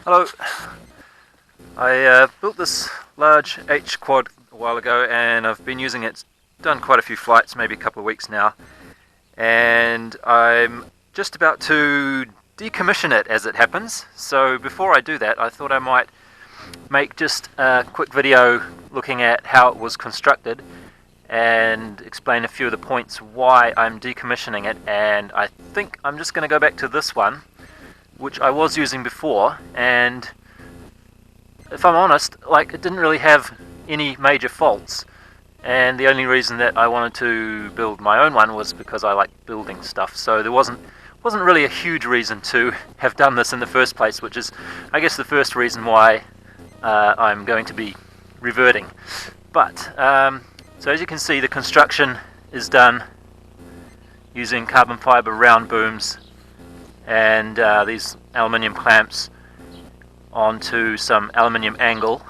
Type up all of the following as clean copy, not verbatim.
Hello. I built this large H quad a while ago and I've been using it, done quite a few flights, maybe a couple of weeks now, and I'm just about to decommission it as it happens. So before I do that, I thought I might make just a quick video looking at how it was constructed and explain a few of the points why I'm decommissioning it. And I think I'm just going to go back to this one, which I was using before, and if I'm honest, it didn't really have any major faults, and the only reason that I wanted to build my own one was because I like building stuff. So there wasn't really a huge reason to have done this in the first place, which is, I guess, the first reason why I'm going to be reverting. But so as you can see, the construction is done using carbon fiber round booms and these aluminium clamps onto some aluminium angle,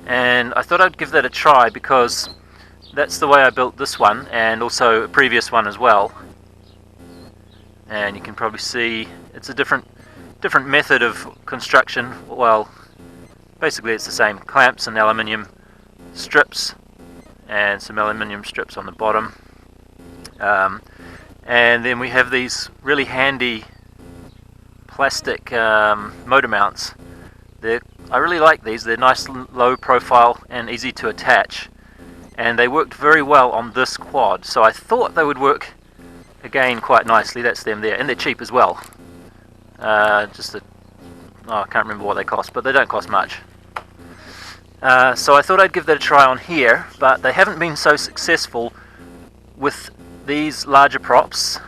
and I thought I'd give that a try because that's the way I built this one and also a previous one as well. And you can probably see it's a different method of construction. Well, basically it's the same: clamps and aluminium strips and some aluminium strips on the bottom. And then we have these really handy plastic motor mounts. I really like these. They're nice, low profile and easy to attach, and they worked very well on this quad, so I thought they would work again quite nicely. That's them there, and they're cheap as well. I can't remember what they cost, but they don't cost much. So I thought I'd give that a try on here, but they haven't been so successful with these larger props.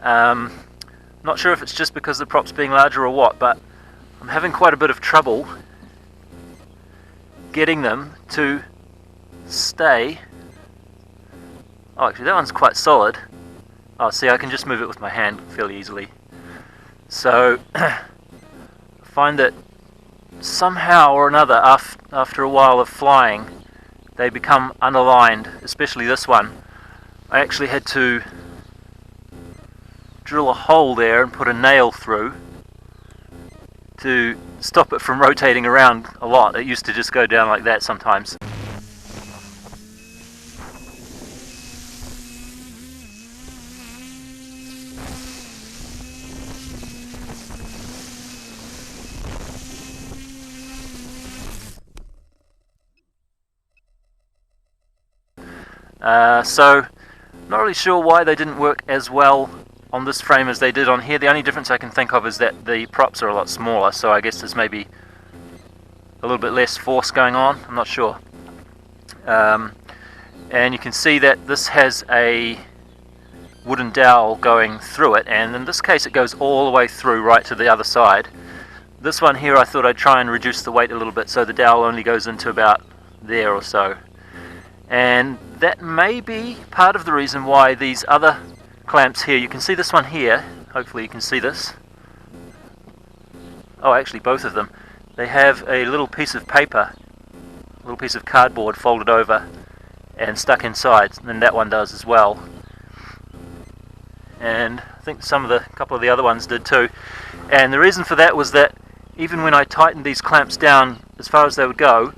Not sure if it's just because the props being larger or what, but I'm having quite a bit of trouble getting them to stay. Oh, actually that one's quite solid. Oh, see, I can just move it with my hand fairly easily. So I find that somehow or another, after a while of flying, they become unaligned, especially this one. I actually had to drill a hole there and put a nail through to stop it from rotating around a lot. It used to just go down like that sometimes. So not really sure why they didn't work as well on this frame as they did on here. The only difference I can think of is that the props are a lot smaller, so I guess there's maybe a little bit less force going on. I'm not sure. And you can see that this has a wooden dowel going through it, and in this case it goes all the way through right to the other side. This one here, I thought I'd try and reduce the weight a little bit so the dowel only goes into about there or so. And that may be part of the reason why these other clamps here, you can see this one here, hopefully you can see this. Oh, actually both of them. They have a little piece of paper, a little piece of cardboard folded over and stuck inside, and that one does as well. And I think a couple of the other ones did too. And the reason for that was that even when I tightened these clamps down as far as they would go,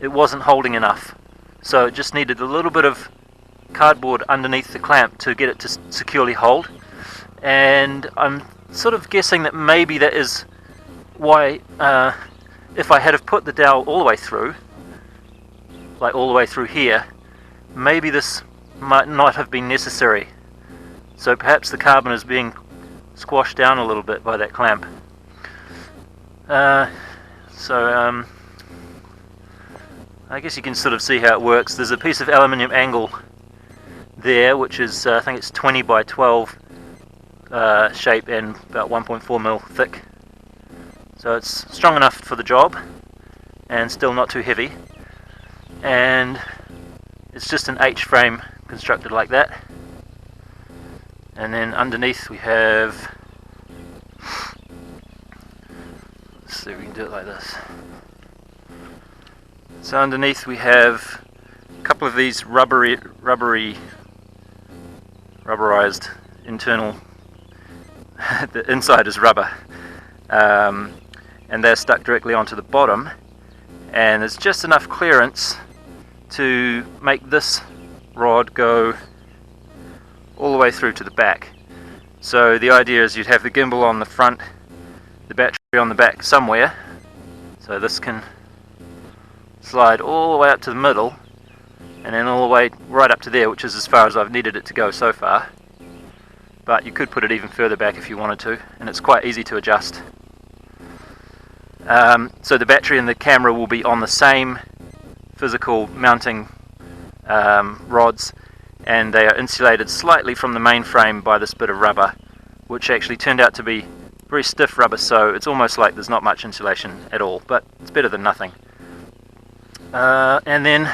it wasn't holding enough. So it just needed a little bit of cardboard underneath the clamp to get it to securely hold. And I'm sort of guessing that maybe that is why, if I had have put the dowel all the way through, like all the way through here, maybe this might not have been necessary. So perhaps the carbon is being squashed down a little bit by that clamp. I guess you can sort of see how it works. There's a piece of aluminium angle there, which is, I think it's 20 by 12 shape and about 1.4 mil thick. So it's strong enough for the job and still not too heavy. And it's just an H frame constructed like that. And then underneath we have, let's see if we can do it like this. So underneath we have a couple of these rubberized internal, the inside is rubber, and they're stuck directly onto the bottom, and there's just enough clearance to make this rod go all the way through to the back. So the idea is you'd have the gimbal on the front, the battery on the back somewhere, so this can slide all the way up to the middle and then all the way right up to there, which is as far as I've needed it to go so far. But you could put it even further back if you wanted to, and it's quite easy to adjust. So the battery and the camera will be on the same physical mounting rods, and they are insulated slightly from the main frame by this bit of rubber, which actually turned out to be very stiff rubber, so it's almost like there's not much insulation at all, but it's better than nothing. And then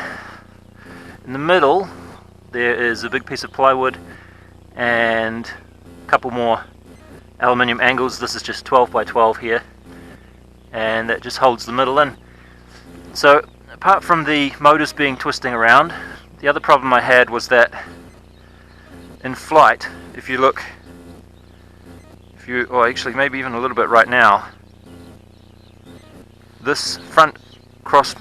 in the middle there is a big piece of plywood and a couple more aluminium angles. This is just 12 by 12 here, and that just holds the middle in. So apart from the motors being twisting around, the other problem I had was that in flight, if you look, or actually maybe even a little bit right now, this front cross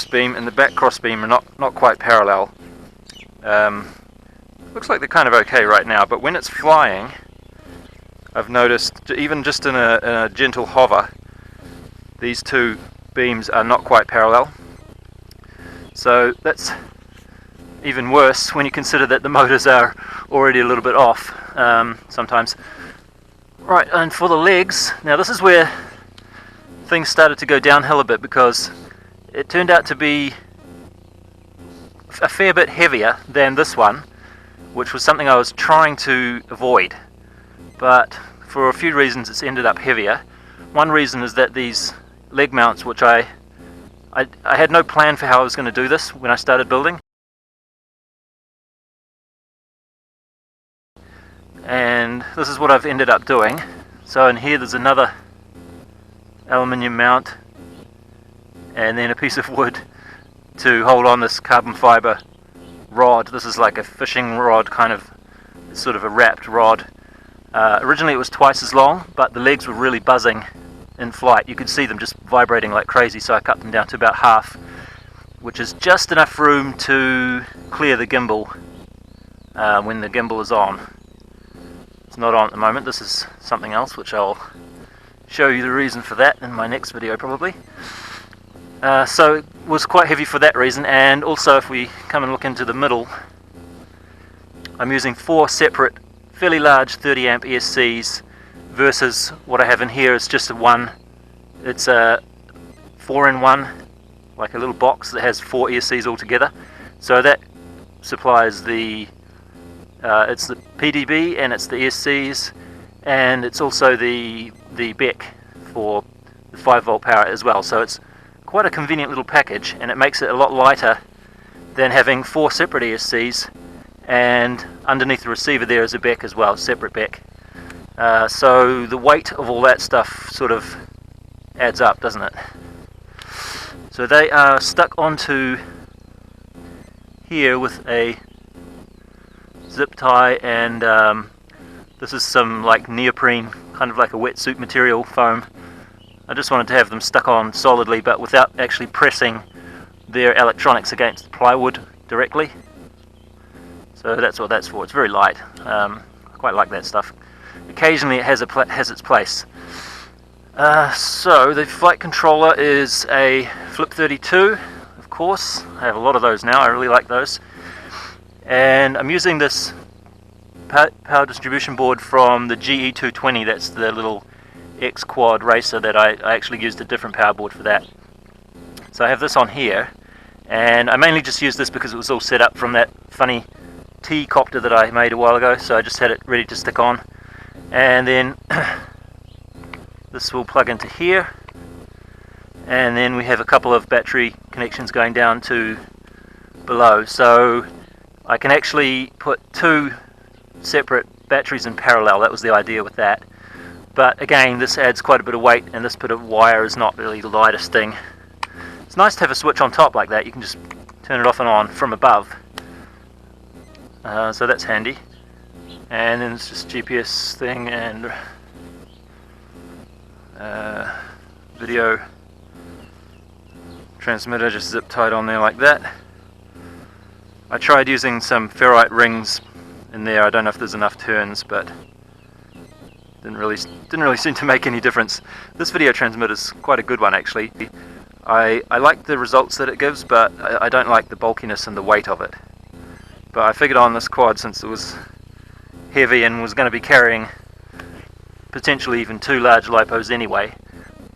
beam and the back cross beam are not quite parallel. Looks like they're kind of okay right now, but when it's flying, I've noticed, even just in a gentle hover, these two beams are not quite parallel. So that's even worse when you consider that the motors are already a little bit off sometimes. Right, and for the legs, now this is where things started to go downhill a bit, because it turned out to be a fair bit heavier than this one, which was something I was trying to avoid. But for a few reasons it's ended up heavier. One reason is that these leg mounts, which I had no plan for how I was going to do this when I started building, and this is what I've ended up doing. So in here there's another aluminium mount, and then a piece of wood to hold on this carbon fiber rod. This is like a fishing rod, kind of sort of a wrapped rod. Originally it was twice as long, but the legs were really buzzing in flight. You could see them just vibrating like crazy, so I cut them down to about half, which is just enough room to clear the gimbal when the gimbal is on. It's not on at the moment. This is something else, which I'll show you the reason for that in my next video probably. So it was quite heavy for that reason, and also if we come and look into the middle, I'm using 4 separate fairly large 30 amp ESCs versus what I have in here is just one. It's a 4-in-1, like a little box that has 4 ESCs all together. So that supplies the it's the PDB and it's the ESCs, and it's also the BEC for the 5-volt power as well. So it's quite a convenient little package, and it makes it a lot lighter than having 4 separate ESCs, and underneath the receiver there is a BEC as well, separate BEC. So the weight of all that stuff sort of adds up, doesn't it? So they are stuck onto here with a zip tie, and this is some like neoprene, kind of like a wetsuit material foam. I just wanted to have them stuck on solidly, but without actually pressing their electronics against the plywood directly. So that's what that's for. It's very light. I quite like that stuff. Occasionally it has its place. So the flight controller is a Flip 32, of course. I have a lot of those now. I really like those. And I'm using this power distribution board from the GE220. That's the little X-Quad racer that I actually used a different power board for that. So I have this on here, and I mainly just used this because it was all set up from that funny T-copter that I made a while ago, so I just had it ready to stick on. And then this will plug into here, and then we have a couple of battery connections going down to below, so I can actually put 2 separate batteries in parallel. That was the idea with that. But again, this adds quite a bit of weight, and this bit of wire is not really the lightest thing. It's nice to have a switch on top like that. You can just turn it off and on from above. So that's handy. And then it's just GPS thing, and video transmitter just zip tied on there like that. I tried using some ferrite rings in there. I don't know if there's enough turns, but didn't really seem to make any difference. This video transmitter is quite a good one actually. I like the results that it gives, but I don't like the bulkiness and the weight of it. But I figured on this quad, since it was heavy and was going to be carrying potentially even 2 large LiPos anyway,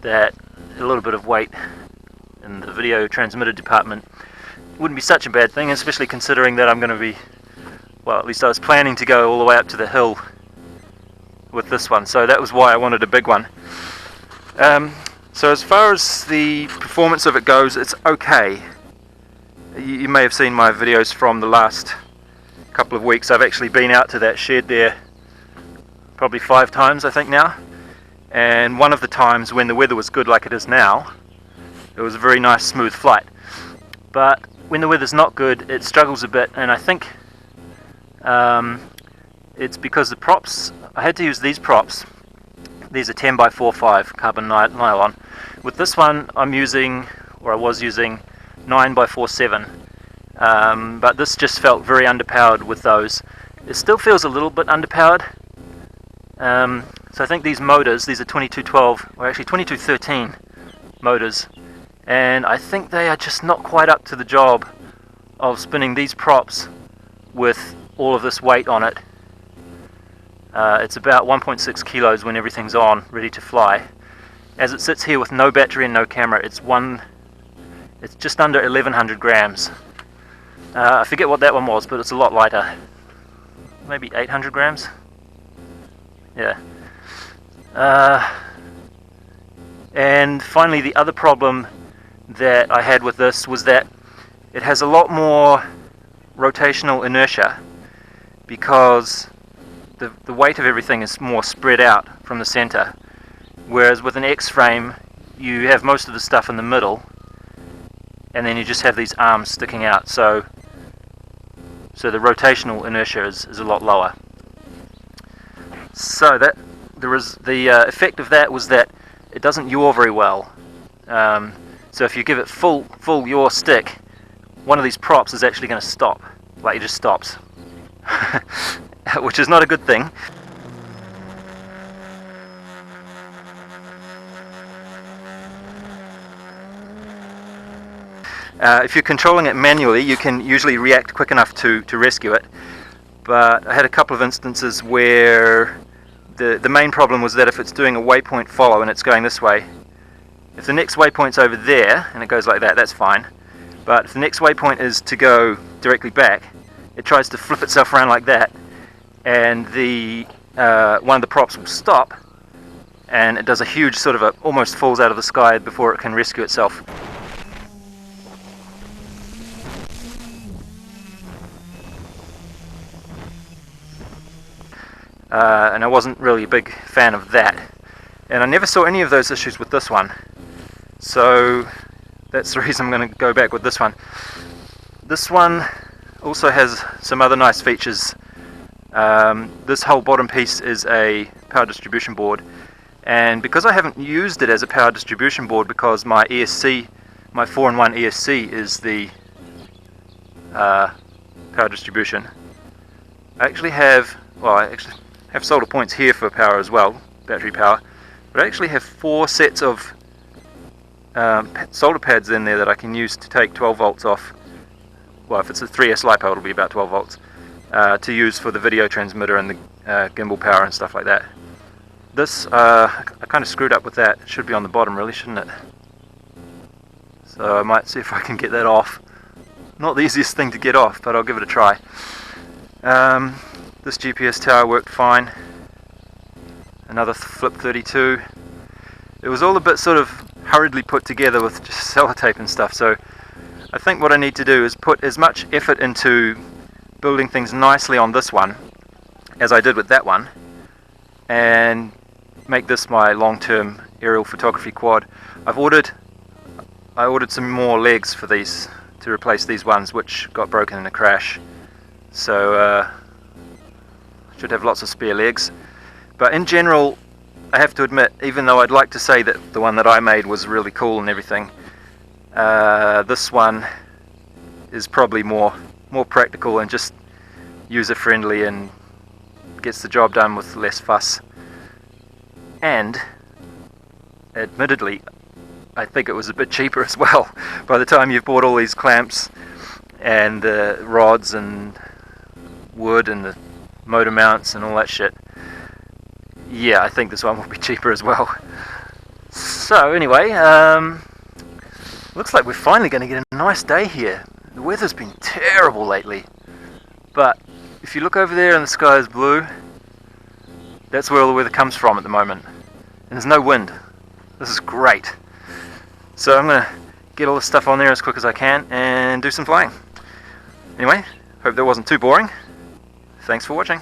that a little bit of weight in the video transmitter department wouldn't be such a bad thing, especially considering that I'm going to be, well, at least I was planning to go all the way up to the hill with this one, so that was why I wanted a big one. So as far as the performance of it goes, it's okay. You may have seen my videos from the last couple of weeks. I've actually been out to that shed there probably 5 times I think now, and one of the times when the weather was good like it is now, it was a very nice smooth flight. But when the weather's not good, it struggles a bit, and I think it's because the props, I had to use these props. These are 10x45 carbon nylon. With this one I'm using, or I was using, 9x47, but this just felt very underpowered with those. It still feels a little bit underpowered. So I think these motors, these are 2212, or actually 2213 motors, and I think they are just not quite up to the job of spinning these props with all of this weight on it. It's about 1.6 kilos when everything's on, ready to fly. As it sits here with no battery and no camera, it's just under 1100 grams. I forget what that one was, but it's a lot lighter. Maybe 800 grams? Yeah. And finally, the other problem that I had with this was that it has a lot more rotational inertia, because the weight of everything is more spread out from the center, whereas with an X-frame you have most of the stuff in the middle and then you just have these arms sticking out, so the rotational inertia is a lot lower. So that the effect of that was that it doesn't yaw very well. So if you give it full yaw stick, one of these props is actually going to stop, like it just stops. Which is not a good thing. If you're controlling it manually, you can usually react quick enough to rescue it, but I had a couple of instances where the main problem was that if it's doing a waypoint follow and it's going this way, if the next waypoint's over there and it goes like that, that's fine, but if the next waypoint is to go directly back, it tries to flip itself around like that, and one of the props will stop, and it does a huge sort of almost falls out of the sky before it can rescue itself. And I wasn't really a big fan of that, and I never saw any of those issues with this one, so that's the reason I'm going to go back with this one. This one also has some other nice features. This whole bottom piece is a power distribution board, and because I haven't used it as a power distribution board, because my ESC, my 4-in-1 ESC is the power distribution, I actually have solder points here for power as well, battery power, but I actually have 4 sets of solder pads in there that I can use to take 12 volts off. Well, if it's a 3S LiPo, it'll be about 12 volts, to use for the video transmitter and the gimbal power and stuff like that. This, I kind of screwed up with that. It should be on the bottom really, shouldn't it? So I might see if I can get that off. Not the easiest thing to get off, but I'll give it a try. This GPS tower worked fine. Another Flip 32. It was all a bit sort of hurriedly put together with just sellotape and stuff, so I think what I need to do is put as much effort into building things nicely on this one as I did with that one, and make this my long-term aerial photography quad. I ordered some more legs for these to replace these ones which got broken in a crash, so should have lots of spare legs. But in general, I have to admit, even though I'd like to say that the one that I made was really cool and everything, this one is probably more practical and just user friendly and gets the job done with less fuss. And admittedly, I think it was a bit cheaper as well. By the time you've bought all these clamps and the rods and wood and the motor mounts and all that shit, yeah, I think this one will be cheaper as well. So anyway, looks like we're finally going to get a nice day here. The weather's been terrible lately, but if you look over there and the sky is blue, that's where all the weather comes from at the moment. And there's no wind. This is great. So I'm going to get all this stuff on there as quick as I can and do some flying. Anyway, hope that wasn't too boring. Thanks for watching.